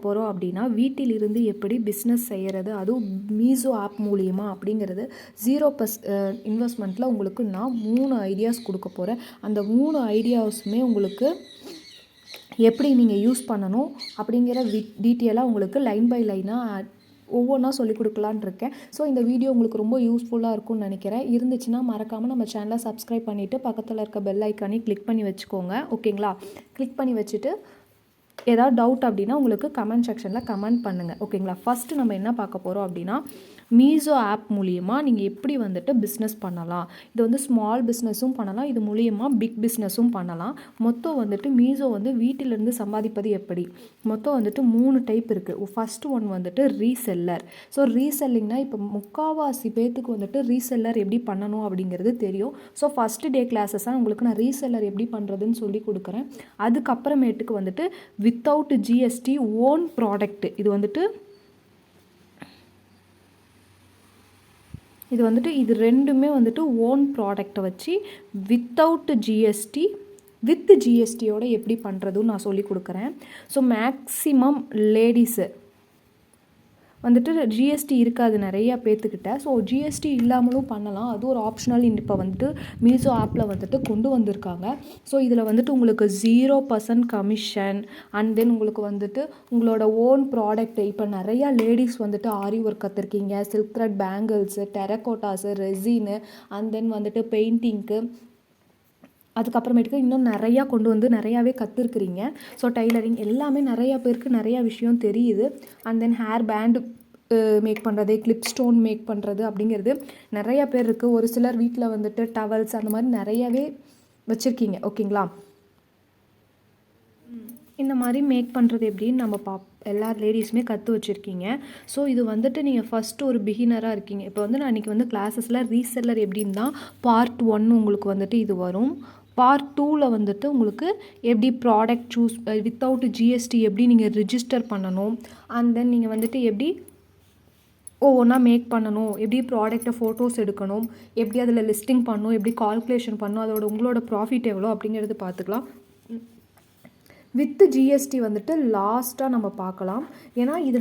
பார்க்க போகிறோம் அப்படின்னா வீட்டிலிருந்து எப்படி பிஸ்னஸ் செய்கிறது, அதுவும் மீஷோ ஆப் மூலியமா அப்படிங்கிறது 0% இன்வெஸ்ட்மெண்ட்டில் உங்களுக்கு நான் 3 ஐடியாஸ் கொடுக்க போகிறேன். அந்த 3 ஐடியாஸுமே உங்களுக்கு எப்படி நீங்கள் யூஸ் பண்ணணும் அப்படிங்கிற டீட்டெயிலாக உங்களுக்கு லைன் பை லைனாக ஒவ்வொன்றா சொல்லிக் கொடுக்கலான்னு இருக்கேன். ஸோ இந்த வீடியோ உங்களுக்கு ரொம்ப யூஸ்ஃபுல்லாக இருக்கும்னு நினைக்கிறேன். இருந்துச்சுன்னா மறக்காமல் நம்ம சேனலை சப்ஸ்கிரைப் பண்ணிவிட்டு பக்கத்தில் இருக்க பெல் ஐக்கானே கிளிக் பண்ணி வச்சுக்கோங்க. ஓகேங்களா? கிளிக் பண்ணி வச்சுட்டு ஏதாவது டவுட் அப்படின்னா உங்களுக்கு கமெண்ட் செக்ஷனில் கமெண்ட் பண்ணுங்கள். ஓகேங்களா? ஃபஸ்ட்டு நம்ம என்ன பார்க்க போகிறோம் அப்படின்னா மீஷோ ஆப் மூலிமா நீங்கள் எப்படி வந்துட்டு பிஸ்னஸ் பண்ணலாம். இது வந்து ஸ்மால் பிஸ்னஸும் பண்ணலாம், இது மூலிமா பிக் பிஸ்னஸும் பண்ணலாம். மொத்தம் வந்துட்டு மீஷோ வந்து வீட்டிலேருந்து சம்பாதிப்பது எப்படி, மொத்தம் வந்துட்டு 3 டைப் இருக்குது. ஃபஸ்ட்டு ஒன் வந்துட்டு ரீசெல்லர். ஸோ ரீசெல்லிங்னா இப்போ முக்கால்வாசி பேத்துக்கு வந்துட்டு ரீசெல்லர் எப்படி பண்ணணும் அப்படிங்கிறது தெரியும். ஸோ ஃபஸ்ட்டு டே கிளாஸஸாக உங்களுக்கு நான் ரீசெல்லர் எப்படி பண்ணுறதுன்னு சொல்லி கொடுக்குறேன். அதுக்கப்புறமேட்டுக்கு வந்துட்டு வித்தவுட் ஜிஎஸ்டி ஓன் ப்ராடக்ட், இது ரெண்டுமே வந்துட்டு ஓன் ப்ராடக்டை வச்சு வித்தவுட் ஜிஎஸ்டி வித் ஜிஎஸ்டியோட எப்படி பண்ணுறதுன்னு நான் சொல்லி கொடுக்குறேன். ஸோ மேக்ஸிமம் லேடிஸு வந்துட்டு ஜிஎஸ்டி இருக்காது நிறையா பேர்த்துக்கிட்ட. ஸோ ஜிஎஸ்டி இல்லாமலும் பண்ணலாம், அது ஒரு ஆப்ஷனல் இப்போ வந்துட்டு மீஷோ ஆப்பில் வந்துட்டு கொண்டு வந்திருக்காங்க. ஸோ இதில் வந்துட்டு உங்களுக்கு 0% கமிஷன் அண்ட் தென் உங்களுக்கு வந்துட்டு உங்களோட ஓன் ப்ராடக்ட்டு. இப்போ நிறையா லேடிஸ் வந்துட்டு ஆரி ஒர்க் கற்றுருக்கீங்க, silk thread bangles, terracottas, resin and then வந்துட்டு பெயிண்டிங்க்கு, அதுக்கப்புறமேட்டுக்கு இன்னும் நிறையா கொண்டு வந்து நிறையாவே கற்றுருக்குறீங்க. ஸோ டைலரிங் எல்லாமே நிறையா பேருக்கு நிறையா விஷயம் தெரியுது. And then hair band make பண்ணுறது, கிளிப் ஸ்டோன் மேக் பண்ணுறது அப்படிங்கிறது நிறையா பேர் இருக்குது. ஒரு சிலர் வீட்டில் வந்துட்டு டவல்ஸ் அந்த மாதிரி நிறையாவே வச்சுருக்கீங்க. ஓகேங்களா? இந்த மாதிரி மேக் பண்ணுறது எப்படின்னு நம்ம எல்லா லேடிஸுமே கற்று வச்சுருக்கீங்க. ஸோ இது வந்துட்டு நீங்கள் ஃபஸ்ட்டு ஒரு பிகினராக இருக்கீங்க. இப்போ வந்து நான் இன்றைக்கி வந்து கிளாஸஸில் ரீசெல்லர் எப்படின்னு தான் பார்ட் 1 உங்களுக்கு வந்துட்டு இது வரும். பார்ட் 2ல் வந்துட்டு உங்களுக்கு எப்படி ப்ராடக்ட் சூஸ் வித்தவுட் ஜிஎஸ்டி எப்படி நீங்கள் ரிஜிஸ்டர் பண்ணணும், அண்ட் தென் நீங்கள் வந்துட்டு எப்படி ஒவ்வொன்றா மேக் பண்ணணும், எப்படி ப்ராடக்டை ஃபோட்டோஸ் எடுக்கணும், எப்படி அதில் லிஸ்டிங் பண்ணணும், எப்படி கால்குலேஷன் பண்ணணும், அதோட உங்களோட ப்ராஃபிட் எவ்வளோ அப்படிங்கிறது பார்த்துக்கலாம். வித் ஜிஎஸ்டி வந்துட்டு லாஸ்ட்டாக நம்ம பார்க்கலாம். ஏன்னா இது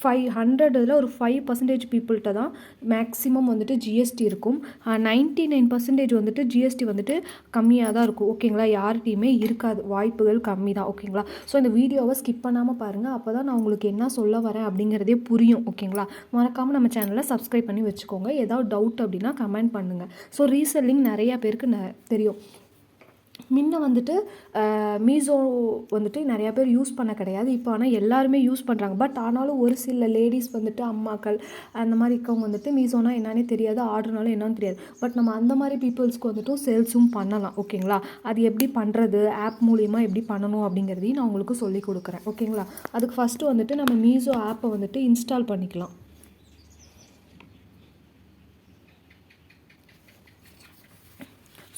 500 ஒரு 5% பீப்புள்கிட்ட தான் மேக்ஸிமம் வந்துட்டு ஜிஎஸ்டி இருக்கும். 99% வந்துட்டு ஜிஎஸ்டி வந்துட்டு கம்மியாக தான் இருக்கும். ஓகேங்களா? யார்கிட்டையுமே இருக்காது, வாய்ப்புகள் கம்மி தான். ஓகேங்களா? ஸோ இந்த வீடியோவை ஸ்கிப் பண்ணாமல் பாருங்கள், அப்போ தான் நான் உங்களுக்கு என்ன சொல்ல வரேன் அப்படிங்கிறதே புரியும். ஓகேங்களா? மறக்காமல் நம்ம சேனலை சப்ஸ்கிரைப் பண்ணி வச்சுக்கோங்க. ஏதாவது டவுட் அப்படின்னா கமெண்ட் பண்ணுங்கள். ஸோ ரீசெல்லிங் நிறையா பேருக்கு தெரியும். முன்ன வந்துட்டு மீஷோ வந்துட்டு நிறையா பேர் யூஸ் பண்ண கிடையாது. இப்போ ஆனால் எல்லாருமே யூஸ் பண்ணுறாங்க. பட் ஆனாலும் ஒரு சில லேடிஸ் வந்துட்டு அம்மாக்கள் அந்த மாதிரி இருக்கவங்க வந்துட்டு மீஷோனா என்னன்னே தெரியாது, ஆர்டர்னாலும் என்னன்னு தெரியாது. பட் நம்ம அந்த மாதிரி பீப்புள்ஸ்க்கு வந்துட்டு சேல்ஸும் பண்ணலாம். ஓகேங்களா? அது எப்படி பண்ணுறது, ஆப் மூலிமா எப்படி பண்ணணும் அப்படிங்கிறதையும் நான் உங்களுக்கு சொல்லி கொடுக்குறேன். ஓகேங்களா? அதுக்கு ஃபஸ்ட்டு வந்துட்டு நம்ம மீஷோ ஆப்பை வந்துட்டு இன்ஸ்டால் பண்ணிக்கலாம்.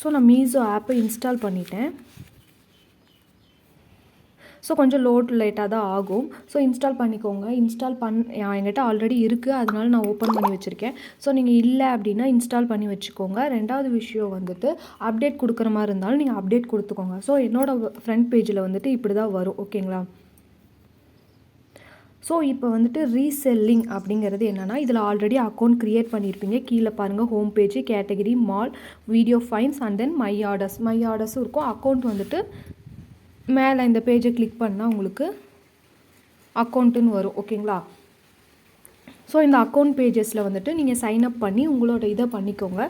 ஸோ நான் மீஷோ ஆப்பை இன்ஸ்டால் பண்ணிட்டேன். ஸோ கொஞ்சம் லேட்டாக தான் ஆகும். ஸோ இன்ஸ்டால் பண்ணிக்கோங்க. என்கிட்ட ஆல்ரெடி இருக்குது, அதனால நான் ஓப்பன் பண்ணி வச்சுருக்கேன். ஸோ நீங்கள் இல்லை அப்படின்னா இன்ஸ்டால் பண்ணி வச்சுக்கோங்க. ரெண்டாவது விஷயம் வந்துட்டு அப்டேட் கொடுக்குற மாதிரி இருந்தாலும் நீங்கள் அப்டேட் கொடுத்துக்கோங்க. ஸோ என்னோடய ஃப்ரண்ட் பேஜில் வந்துட்டு இப்படி தான் வரும். ஓகேங்களா? ஸோ இப்போ வந்துட்டு ரீசெல்லிங் அப்படிங்கிறது என்னென்னா, இதில் ஆல்ரெடி அக்கௌண்ட் க்ரியேட் பண்ணியிருப்பீங்க. கீழே பாருங்கள், home page, category, mall, video finds and then my ஆர்டர்ஸும் இருக்கும். அக்கௌண்ட் வந்துட்டு மேலே இந்த பேஜை கிளிக் பண்ணால் உங்களுக்கு அக்கௌண்ட்டுன்னு வரும். ஓகேங்களா? ஸோ இந்த அக்கௌண்ட் பேஜஸில் வந்துட்டு நீங்கள் சைன்அப் பண்ணி உங்களோட இதை பண்ணிக்கோங்க.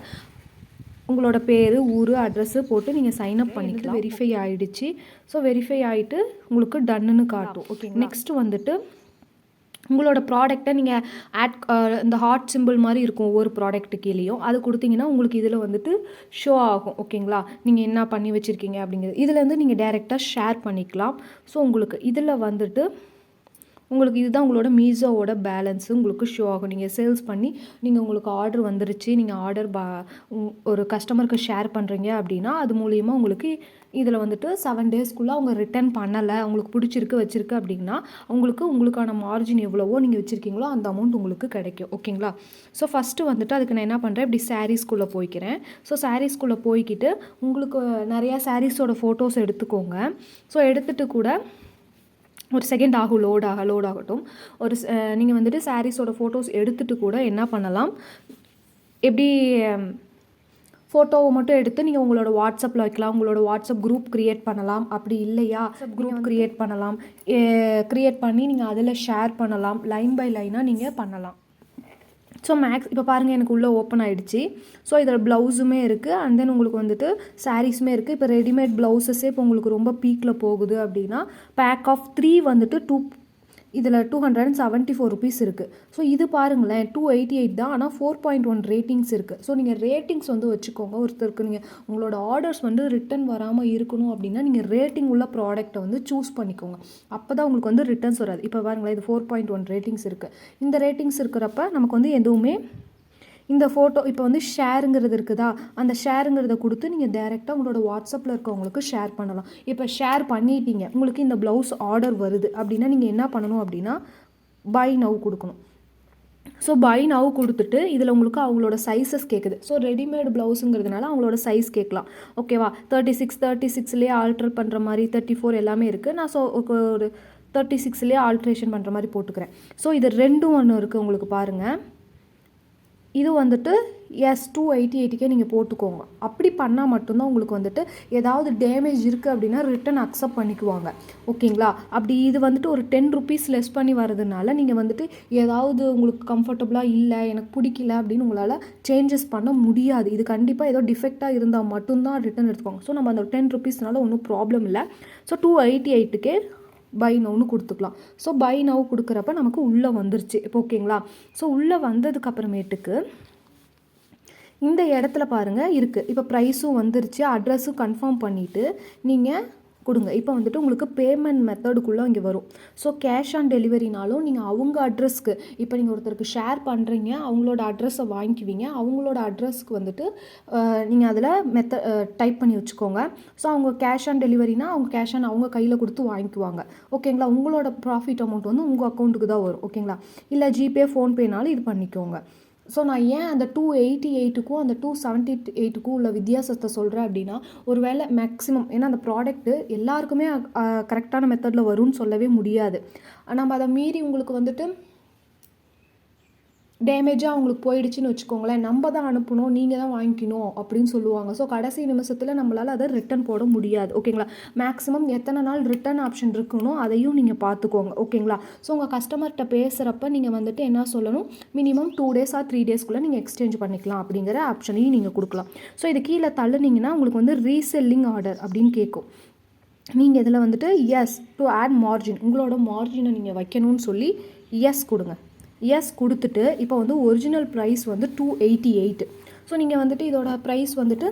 உங்களோட பேர், ஊர், அட்ரஸ்ஸு போட்டு நீங்கள் சைன்அப் பண்ணிக்கலாம். வெரிஃபை ஆகிடுச்சு. ஸோ வெரிஃபை ஆகிட்டு உங்களுக்கு டன்னுன்னு காட்டும். ஓகே, நெக்ஸ்ட்டு வந்துட்டு உங்களோட ப்ராடக்டை நீங்கள் இந்த ஹார்ட் சிம்பிள் மாதிரி இருக்கும் ஒவ்வொரு ப்ராடக்ட்டு கீழேயும், அது கொடுத்தீங்கன்னா உங்களுக்கு இதில் வந்துட்டு ஷோ ஆகும். ஓகேங்களா? நீங்கள் என்ன பண்ணி வச்சுருக்கீங்க அப்படிங்கிறது இதுலேருந்து நீங்கள் டைரெக்டாக ஷேர் பண்ணிக்கலாம். ஸோ உங்களுக்கு இதில் வந்துட்டு உங்களுக்கு இதுதான் உங்களோட மீஷோவோட பேலன்ஸு உங்களுக்கு ஷோ ஆகும். நீங்கள் சேல்ஸ் பண்ணி நீங்கள் உங்களுக்கு ஆர்டர் வந்துருச்சு, நீங்கள் ஆர்டர் ஒரு கஸ்டமருக்கு ஷேர் பண்ணுறீங்க அப்படின்னா அது மூலிமா உங்களுக்கு இதில் வந்துட்டு 7 டேஸ்க்குள்ளே அவங்க ரிட்டர்ன் பண்ணலை, உங்களுக்கு பிடிச்சிருக்கு வச்சுருக்கு அப்படின்னா உங்களுக்கான மார்ஜின் எவ்வளவோ நீங்கள் வச்சுருக்கீங்களோ அந்த அமௌண்ட் உங்களுக்கு கிடைக்கும். ஓகேங்களா? ஸோ ஃபஸ்ட்டு வந்துட்டு அதுக்கு நான் என்ன பண்ணுறேன், இப்படி சாரீஸ்குள்ளே போய்க்கிறேன். ஸோ சாரீஸ்குள்ளே போய்க்கிட்டு உங்களுக்கு நிறையா சாரீஸோட ஃபோட்டோஸ் எடுத்துக்கோங்க. ஸோ எடுத்துகிட்டு கூட ஒரு செகண்ட் ஆகும் லோட் ஆகட்டும். நீங்கள் வந்துட்டு சாரீஸோட ஃபோட்டோஸ் எடுத்துகிட்டு கூட என்ன பண்ணலாம், எப்படி ஃபோட்டோவை மட்டும் எடுத்து நீங்கள் உங்களோட வாட்ஸ்அப்பில் வைக்கலாம், உங்களோட வாட்ஸ்அப் குரூப் க்ரியேட் பண்ணலாம். அப்படி இல்லையா குரூப் க்ரியேட் பண்ணலாம், க்ரியேட் பண்ணி நீங்கள் அதில் ஷேர் பண்ணலாம், லைன் பை லைனாக நீங்கள் பண்ணலாம். ஸோ இப்போ பாருங்கள் எனக்கு உள்ளே ஓப்பன் ஆகிடுச்சு. ஸோ இதில் ப்ளவுஸுமே இருக்குது, அண்ட் தென் உங்களுக்கு வந்துட்டு சாரீஸுமே இருக்குது. இப்போ ரெடிமேட் ப்ளவுஸஸே இப்போ உங்களுக்கு ரொம்ப பீக்கில் போகுது அப்படின்னா பேக் ஆஃப் 3 வந்துட்டு இதில் 274 ருபீஸ் இருக்குது. ஸோ இது பாருங்களேன் 288 தான், ஆனால் 4.1 ரேட்டிங்ஸ் இருக்குது. ஸோ நீங்கள் ரேட்டிங்ஸ் வந்து வச்சுக்கோங்க. ஒருத்தருக்கு நீங்கள் உங்களோட ஆர்டர்ஸ் வந்து ரிட்டன் வராமல் இருக்கணும் அப்படின்னா நீங்கள் ரேட்டிங் உள்ள ப்ராடக்ட்டை வந்து சூஸ் பண்ணிக்கோங்க. அப்போ தான் உங்களுக்கு வந்து ரிட்டர்ன்ஸ் வராது. இப்போ பாருங்களேன் இது 4.1 ரேட்டிங்ஸ் இருக்குது. இந்த ரேட்டிங்ஸ் இருக்கிறப்ப நமக்கு வந்து எதுவுமே இந்த ஃபோட்டோ இப்போ வந்து ஷேருங்கிறது இருக்குதா, அந்த ஷேருங்கிறத கொடுத்து நீங்கள் டைரெக்டாக உங்களோட வாட்ஸ்அப்பில் இருக்கவங்களுக்கு ஷேர் பண்ணலாம். இப்போ ஷேர் பண்ணிட்டீங்க, உங்களுக்கு இந்த ப்ளவுஸ் ஆர்டர் வருது அப்படின்னா நீங்கள் என்ன பண்ணணும் அப்படின்னா பை நவ் கொடுக்கணும். ஸோ பை நவ் கொடுத்துட்டு இதில் உங்களுக்கு அவங்களோட சைஸஸ் கேட்குது. ஸோ ரெடிமேட் ப்ளவுஸுங்கிறதுனால அவங்களோட சைஸ் கேட்கலாம். ஓகேவா, 36 ஆல்ட்ரு பண்ணுற மாதிரி 34 எல்லாமே இருக்குது. நான் ஒரு 36 ஆல்ட்ரேஷன் பண்ணுற மாதிரி போட்டுக்கிறேன். ஸோ இது ரெண்டும் ஒன்று இருக்குது உங்களுக்கு பாருங்கள். இது வந்துட்டு S288 நீங்கள் போட்டுக்கோங்க. அப்படி பண்ணால் மட்டும்தான் உங்களுக்கு வந்துட்டு ஏதாவது டேமேஜ் இருக்குது அப்படின்னா ரிட்டன் அக்செப்ட் பண்ணிக்குவாங்க. ஓகேங்களா, அப்படி இது வந்துட்டு ஒரு 10 ருபீஸ் லெஸ் பண்ணி வரதுனால நீங்கள் வந்துட்டு ஏதாவது உங்களுக்கு கம்ஃபர்டபுளாக இல்லை, எனக்கு பிடிக்கல அப்படின்னு உங்களால் சேஞ்சஸ் பண்ண முடியாது. இது கண்டிப்பாக ஏதோ டிஃபெக்டாக இருந்தால் மட்டும்தான் ரிட்டன் எடுத்துக்கோங்க. ஸோ நம்ம அந்த 10 ருபீஸ்னால ஒன்றும் ப்ராப்ளம் இல்லை. ஸோ 288க்கே பை நவுன்னு கொடுத்துக்கலாம். ஸோ பை நவ் கொடுக்குறப்ப நமக்கு உள்ளே வந்துருச்சு இப்போ. ஓகேங்களா, ஸோ உள்ளே வந்ததுக்கப்புறமேட்டுக்கு இந்த இடத்துல பாருங்கள் இருக்குது. இப்போ ப்ரைஸும் வந்துருச்சு, அட்ரஸும் கன்ஃபார்ம் பண்ணிவிட்டு நீங்கள் கொடுங்க. இப்போ வந்துட்டு உங்களுக்கு பேமெண்ட் மெத்தடுக்குள்ளே இங்கே வரும். ஸோ கேஷ் ஆன் டெலிவரினாலும் நீங்கள் அவங்க அட்ரஸ்க்கு, இப்போ நீங்கள் ஒருத்தருக்கு ஷேர் பண்ணுறீங்க, அவங்களோட அட்ரஸை வாங்கிக்குவீங்க. அவங்களோட அட்ரஸ்க்கு வந்துட்டு நீங்கள் அதில் டைப் பண்ணி வச்சுக்கோங்க. ஸோ அவங்க கேஷ் ஆன் டெலிவரினா அவங்க கேஷ் ஆன் அவங்க கையில் கொடுத்து வாங்கிக்குவாங்க. ஓகேங்களா, உங்களோட ப்ராஃபிட் அமௌண்ட் வந்து உங்கள் அக்கௌண்ட்டுக்கு தான் வரும். ஓகேங்களா, இல்லை ஜிபே ஃபோன்பேனாலும் இது பண்ணிக்கோங்க. ஸோ நான் ஏன் அந்த 288க்கும் அந்த 278க்கும் உள்ள வித்தியாசத்தை சொல்கிறேன் அப்படின்னா, ஒரு வேளை மேக்ஸிமம், ஏன்னா அந்த ப்ராடக்ட்டு எல்லாருக்குமே கரெக்டான மெத்தடில் வரும்னு சொல்லவே முடியாது. நம்ம அதை மீறி உங்களுக்கு வந்துட்டு டேமேஜாக அவங்களுக்கு போயிடுச்சுன்னு வச்சுக்கோங்களேன், நம்ம தான் அனுப்பணும், நீங்கள் தான் வாங்கிக்கணும் அப்படின்னு சொல்லுவாங்க. ஸோ கடைசி நிமிஷத்தில் நம்மளால் அதை ரிட்டன் போட முடியாது. ஓகேங்களா, மேக்ஸிமம் எத்தனை நாள் ரிட்டன் ஆப்ஷன் இருக்கணும் அதையும் நீங்கள் பார்த்துக்கோங்க. ஓகேங்களா, ஸோ உங்கள் கஸ்டமர்கிட்ட பேசுகிறப்ப நீங்கள் வந்துட்டு என்ன சொல்லணும், மினிமம் 2 days ஆர் 3 daysக்குள்ளே நீங்கள் எக்ஸ்சேஞ்ச் பண்ணிக்கலாம் அப்படிங்கிற ஆப்ஷனையும் நீங்கள் கொடுக்கலாம். ஸோ இது கீழே தள்ளுனீங்கன்னா உங்களுக்கு வந்து ரீசெல்லிங் ஆர்டர் அப்படின்னு கேட்கும். நீங்கள் இதில் வந்துட்டு எஸ் டு ஆட் மார்ஜின், உங்களோட மார்ஜினை நீங்கள் வைக்கணும்னு சொல்லி எஸ் கொடுங்க. எஸ் கொடுத்துட்டு இப்போ வந்து ஒரிஜினல் ப்ரைஸ் வந்து 288. ஸோ நீங்கள் வந்துட்டு இதோட ப்ரைஸ் வந்துட்டு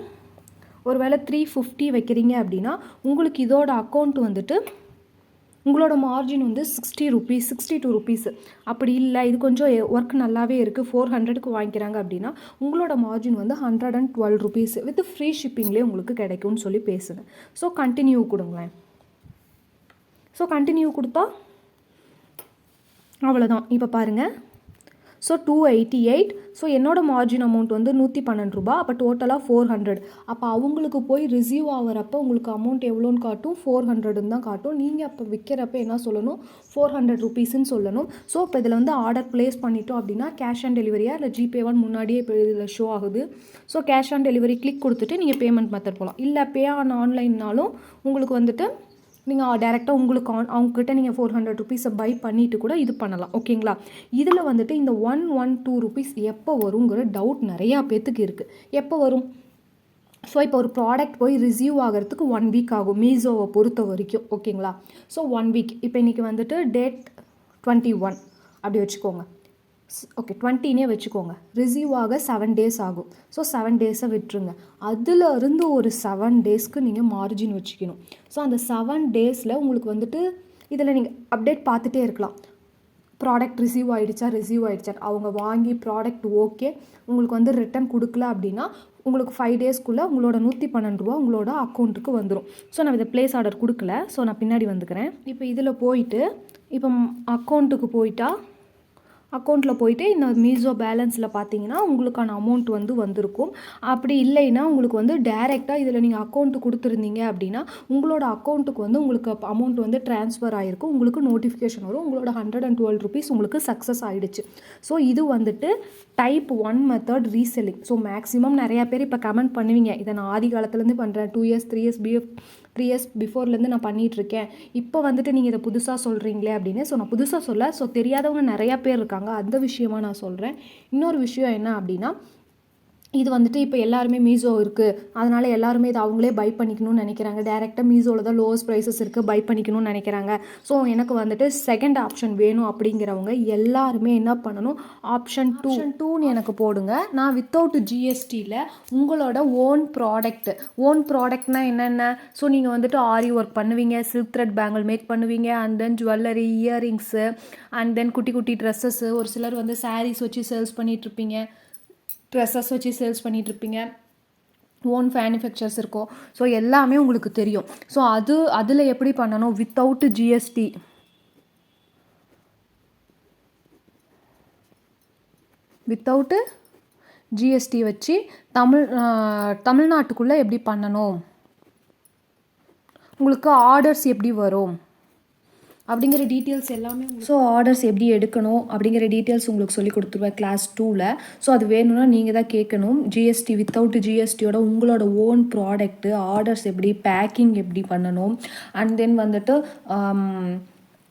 ஒரு வேளை 350 வைக்கிறீங்க அப்படின்னா உங்களுக்கு இதோட அக்கௌண்ட் வந்துட்டு உங்களோட மார்ஜின் வந்து 60 ருபீஸ் 62 ருபீஸ். அப்படி இல்லை இது கொஞ்சம் ஒர்க் நல்லாவே இருக்குது 400க்கு வாங்கிக்கிறாங்க அப்படின்னா உங்களோட மார்ஜின் வந்து 112 ருபீஸ் வித் ஃப்ரீ ஷிப்பிங்லேயே உங்களுக்கு கிடைக்கும்னு சொல்லி பேசுங்க. ஸோ கண்டினியூ கொடுங்களேன். ஸோ கண்டினியூ கொடுத்தா அவ்வளோதான். இப்போ பாருங்கள், ஸோ 288. ஸோ என்னோட மார்ஜின் அமௌண்ட் வந்து 112 ரூபா. அப்போ டோட்டலாக 400. அப்போ அவங்களுக்கு போய் ரிசீவ் ஆகிறப்ப உங்களுக்கு அமௌண்ட் எவ்வளோன்னு காட்டும், 400ன்னு தான் காட்டும். நீங்கள் அப்போ விற்கிறப்ப என்ன சொல்லணும், 400 ருபீஸ்ன்னு சொல்லணும். ஸோ இப்போ இதில் வந்து ஆர்டர் ப்ளேஸ் பண்ணிட்டோம் அப்படின்னா கேஷ் ஆன் டெலிவரியா இல்லை ஜிபேவான்னு முன்னாடியே இப்போ இதில் ஷோ ஆகுது. So cash on delivery click கொடுத்துட்டு நீங்கள் பேமெண்ட் மெத்தட் போகலாம். இல்லை பே ஆன் ஆன்லைன்னாலும் உங்களுக்கு வந்துட்டு நீங்கள் டேரெக்டாக உங்களுக்கு அவங்கக்கிட்ட நீங்கள் 400 ருபீஸை பை பண்ணிவிட்டு கூட இது பண்ணலாம். ஓகேங்களா, இதில் வந்துட்டு இந்த 112 ருபீஸ் எப்போ வருங்கிற டவுட் நிறையா பேத்துக்கு இருக்குது. எப்போ வரும், ஸோ இப்போ ஒரு ப்ராடக்ட் போய் ரிசீவ் ஆகிறதுக்கு 1 வீக் ஆகும் மீஷோவை பொறுத்த வரைக்கும். ஓகேங்களா, ஸோ 1 வீக். இப்போ இன்றைக்கி வந்துட்டு டேட் 21 அப்படி வச்சுக்கோங்க. ஓகே 20னே வச்சுக்கோங்க. ரிசீவ் ஆக 7 days ஆகும். ஸோ 7 days விட்டுருங்க. அதிலிருந்து ஒரு 7 daysக்கு நீங்கள் மார்ஜின் வச்சுக்கணும். ஸோ அந்த 7 daysல உங்களுக்கு வந்துட்டு இதில் நீங்கள் அப்டேட் பார்த்துட்டே இருக்கலாம். ப்ராடக்ட் ரிசீவ் ஆகிடுச்சா அவங்க வாங்கி ப்ராடக்ட் ஓகே உங்களுக்கு வந்து ரிட்டன் கொடுக்கல அப்படின்னா உங்களுக்கு 5 daysக்குள்ளே உங்களோட 112 ரூபா உங்களோட அக்கௌண்ட்டுக்கு வந்துடும். ஸோ நான் இதை ப்ளேஸ் ஆர்டர் கொடுக்கல, ஸோ நான் பின்னாடி வந்துக்கிறேன். இப்போ இதில் போயிட்டு இப்போ அக்கௌண்ட்டுக்கு போயிட்டா அக்கௌண்ட்டில் போயிட்டு இந்த மீஷோ பேலன்ஸில் பார்த்தீங்கன்னா உங்களுக்கான அமௌண்ட் வந்து வந்திருக்கும். அப்படி இல்லைன்னா உங்களுக்கு வந்து டைரெக்டாக இதில் நீங்கள் அக்கௌண்ட்டு கொடுத்துருந்தீங்க அப்படின்னா உங்களோட அக்கௌண்ட்டுக்கு வந்து உங்களுக்கு அமௌண்ட் வந்து ட்ரான்ஸ்ஃபர் ஆகிருக்கும். உங்களுக்கு நோட்டிஃபிகேஷன் வரும், உங்களோட ₹112 உங்களுக்கு சக்ஸஸ் ஆகிடுச்சு. ஸோ இது வந்துட்டு type 1 method reselling. So maximum நிறையா பேர் இப்போ கமெண்ட் பண்ணுவீங்க, இதை நான் ஆதி காலத்துலேருந்து பண்ணுறேன், 2 இயர்ஸ் 3 இயர்ஸ் பிஃபோர்லேருந்து நான் பண்ணிகிட்ருக்கேன், இப்போ வந்துட்டு நீங்கள் இதை புதுசாக சொல்கிறீங்களே அப்படின்னு. ஸோ நான் புதுசாக சொல்ல, ஸோ தெரியாதவங்க நிறையா பேர் இருக்காங்க, அந்த விஷயமாக நான் சொல்கிறேன். இன்னொரு விஷயம் என்ன அப்படின்னா, இது வந்துட்டு இப்போ எல்லாருமே மீஷோ இருக்குது, அதனால் எல்லாருமே இதை அவங்களே பை பண்ணிக்கணும்னு நினைக்கிறாங்க. டேரெக்டாக மீஷோவில் தான் லோவஸ்ட் ப்ரைஸஸ் இருக்குது, பை பண்ணிக்கணும்னு நினைக்கிறாங்க. ஸோ எனக்கு வந்துட்டு செகண்ட் ஆப்ஷன் வேணும் அப்படிங்கிறவங்க எல்லாருமே என்ன பண்ணணும், ஆப்ஷன் 2ன்னு எனக்கு போடுங்க. நான் வித்தவுட் ஜிஎஸ்டியில் உங்களோட ஓன் ப்ராடக்ட்னா என்னென்ன, ஸோ நீங்கள் வந்துட்டு ஆரி ஒர்க் பண்ணுவீங்க, சில்க் த்ரெட் பேங்கிள் மேக் பண்ணுவீங்க, and then jewellery, earrings, and then குட்டி குட்டி ட்ரெஸ்ஸஸ்ஸு, ஒரு சிலர் வந்து சாரீஸ் வச்சு சேல்ஸ் பண்ணிகிட்ருப்பீங்க, ட்ரெஸ்ஸஸ் வச்சு சேல்ஸ் பண்ணிகிட்ருப்பீங்க, ஓன் மேனுஃபேக்சர்ஸ் இருக்கும். ஸோ எல்லாமே உங்களுக்கு தெரியும். ஸோ அதில் எப்படி பண்ணணும், வித்தவுட் ஜிஎஸ்டி வச்சு தமிழ்நாட்டுக்குள்ளே எப்படி பண்ணணும், உங்களுக்கு ஆர்டர்ஸ் எப்படி வரும் அப்படிங்கிற டீட்டெயில்ஸ் எல்லாமே. ஸோ ஆர்டர்ஸ் எப்படி எடுக்கணும் அப்படிங்கிற டீட்டெயில்ஸ் உங்களுக்கு சொல்லி கொடுத்துருவேன் கிளாஸ் 2ல். ஸோ அது வேணும்னா நீங்கள் தான் கேட்கணும். ஜிஎஸ்டி வித்தவுட் ஜிஎஸ்டியோட உங்களோட ஓன் ப்ராடக்ட்டு ஆர்டர்ஸ் எப்படி, பேக்கிங் எப்படி பண்ணணும், அண்ட் தென் வந்துட்டு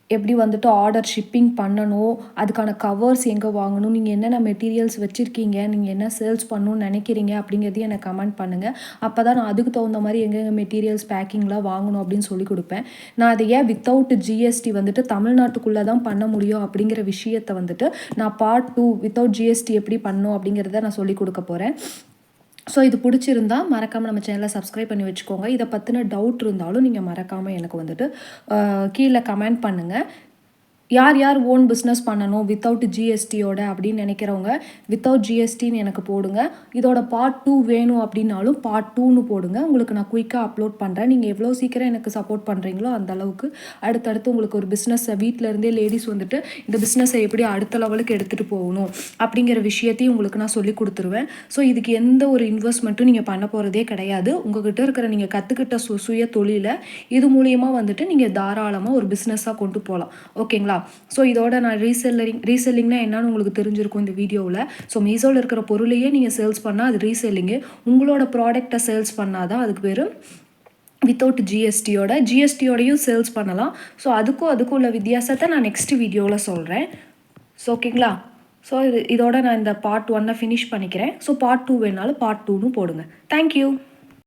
எப்படி வந்துட்டு ஆர்டர் ஷிப்பிங் பண்ணணும், அதுக்கான கவர்ஸ் எங்கே வாங்கணும், நீங்கள் என்னென்ன மெட்டீரியல்ஸ் வச்சுருக்கீங்க, நீங்கள் என்ன சேல்ஸ் பண்ணணும்னு நினைக்கிறீங்க அப்படிங்கிறதையும் எனக்கு கமெண்ட் பண்ணுங்கள். அப்போ தான் நான் அதுக்கு தகுந்த மாதிரி எங்கெங்கே மெட்டீரியல்ஸ் பேக்கிங்லாம் வாங்கணும் அப்படின்னு சொல்லி கொடுப்பேன். நான் அதை ஏன் வித்தவுட் ஜிஎஸ்டி வந்துட்டு தமிழ்நாட்டுக்குள்ளே தான் பண்ண முடியும் அப்படிங்கிற விஷயத்தை வந்துட்டு நான் பார்ட் 2 வித்தவுட் ஜிஎஸ்டி எப்படி பண்ணணும் அப்படிங்கிறத நான் சொல்லி கொடுக்க போகிறேன். ஸோ இது பிடிச்சிருந்தா மறக்காமல் நம்ம சேனலை சப்ஸ்கிரைப் பண்ணி வச்சுக்கோங்க. இதை பற்றின டவுட் இருந்தாலும் நீங்கள் மறக்காமல் எனக்கு வந்துட்டு கீழே கமெண்ட் பண்ணுங்கள். யார் யார் ஓன் பிஸ்னஸ் பண்ணணும் வித்தவுட் ஜிஎஸ்டியோட அப்படின்னு நினைக்கிறவங்க வித்தவுட் ஜிஎஸ்டின்னு எனக்கு போடுங்க. இதோட பார்ட் 2 வேணும் அப்படின்னாலும் பார்ட் 2ன்னு போடுங்க. உங்களுக்கு நான் குயிக்காக அப்லோட் பண்ணுறேன். நீங்கள் எவ்வளோ சீக்கிரம் எனக்கு சப்போர்ட் பண்ணுறீங்களோ அந்த அளவுக்கு அடுத்தடுத்து உங்களுக்கு ஒரு பிஸ்னஸை வீட்டில் இருந்தே லேடிஸ் வந்துட்டு இந்த பிஸ்னஸை எப்படி அடுத்த லெவலுக்கு எடுத்துகிட்டு போகணும் அப்படிங்கிற விஷயத்தையும் உங்களுக்கு நான் சொல்லி கொடுத்துருவேன். ஸோ இதுக்கு எந்த ஒரு இன்வெஸ்ட்மெண்ட்டும் நீங்கள் பண்ண போகிறதே கிடையாது. உங்கள்கிட்ட இருக்கிற நீங்கள் கற்றுக்கிட்ட சுய தொழிலை இது மூலியமாக வந்துட்டு நீங்கள் தாராளமாக ஒரு பிஸ்னஸாக கொண்டு போகலாம். ஓகேங்களா? ஸோ இதோட நான் ரீசெல்லிங்னா என்னன்னு உங்களுக்கு தெரிஞ்சிருக்கும் இந்த வீடியோவில். ஸோ மீஷோவில் இருக்கிற பொருளையே நீங்கள் சேல்ஸ் பண்ணால் அது ரீசெல்லிங்கு. உங்களோட ப்ராடக்டை சேல்ஸ் பண்ணால் தான் அதுக்கு பேர் வித்தவுட் ஜிஎஸ்டியோடையும் சேல்ஸ் பண்ணலாம். ஸோ அதுக்கும் உள்ள வித்தியாசத்தை நான் நெக்ஸ்ட் வீடியோவில் சொல்கிறேன். ஸோ ஓகேங்களா? ஸோ இதோட நான் இந்த பார்ட் 1 ஃபினிஷ் பண்ணிக்கிறேன். ஸோ பார்ட் 2 வேணாலும் பார்ட் 2ன்னு போடுங்க. தேங்க்யூ.